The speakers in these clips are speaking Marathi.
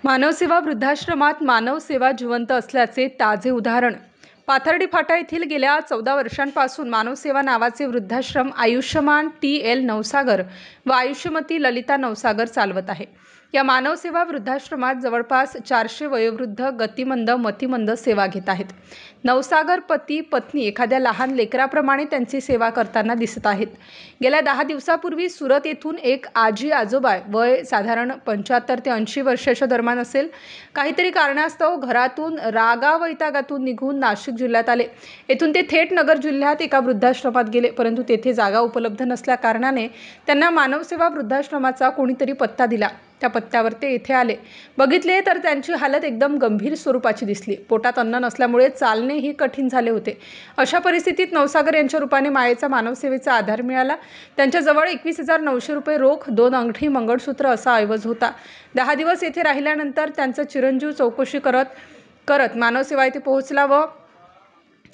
मानवसेवा वृद्धाश्रमात मानवसेवा जिवंत असल्याचे ताजे उदाहरण. पाथर्डी फाटा येथील गेल्या 14 वर्षांपासून मानवसेवा नावाचे वृद्धाश्रम आयुष्यमान टी.एल. नवसागर व आयुष्यमती ललिता नवसागर चालवत आहे. या मानवसेवा वृद्धाश्रमात जवळपास 400 वयोवृद्ध गतिमंद मतिमंद सेवा घेत आहेत. नवसागर पती पत्नी एखाद्या लहान लेकराप्रमाणे त्यांची सेवा करताना दिसत आहेत. गेल्या 10 दिवसापूर्वी सुरत येथून एक आजी आजोबा वय साधारण 75 ते 80 वर्षाच्या दरम्यान असेल, काहीतरी कारणास्तव घरातून रागावैतागातून निघून नाशिक जिल्ह्यात आले. येथून ते थेट नगर जिल्ह्यात एका वृद्धाश्रमात गेले, परंतु तेथे जागा उपलब्ध नसल्या कारणाने त्यांना मानवसेवा वृद्धाश्रमाचा कोणीतरी पत्ता दिला. त्या पत्त्यावर ते येथे आले. बघितले तर त्यांची हालत एकदम गंभीर स्वरूपाची दिसली. पोटात अन्न नसल्यामुळे चालणेही कठीण झाले होते. अशा परिस्थितीत नवसागर यांच्या रूपाने मायेचा मानवसेवेचा आधार मिळाला. त्यांच्याजवळ 21,900 रुपये रोख, 2 अंगठी, मंगळसूत्र असा ऐवज होता. 10 दिवस येथे राहिल्यानंतर त्यांचा चिरंजीव चौकशी करत मानवसेवा येथे पोहोचला व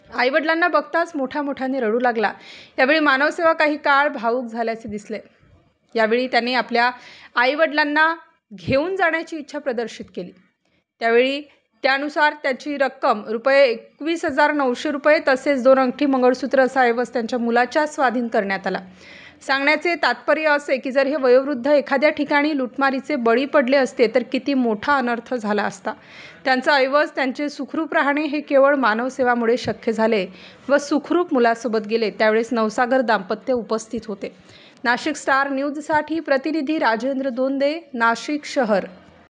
आईवडिलांना बघताच मोठ्याने रडू लागला. यावेळी मानवसेवा काही काळ भावूक झाल्याचे दिसले. यावेळी त्यांनी आपल्या आईवडिलांना घेऊन जाण्याची इच्छा प्रदर्शित केली. त्यानुसार त्याची रक्कम ₹21,900 रुपये तसेच 2 अंगठी, मंगळसूत्र असा ऐवज त्यांच्या मुलाच्या स्वाधीन करण्यात आला. सांगण्याचे तात्पर्य असे की जर हे वयोवृद्ध एखाद्या ठिकाणी लुटमारीचे बळी पडले असते तर किती मोठा अनर्थ झाला असता. त्यांचा ऐवज त्यांचे सुखरूप राहणे हे केवळ मानवसेवामुळे शक्य झाले व सुखरूप मुलासोबत गेले. त्यावेळेस नवसागर दाम्पत्य उपस्थित होते. नाशिक स्टार न्यूजसाठी प्रतिनिधी राजेंद्र दोंदे, नाशिक शहर.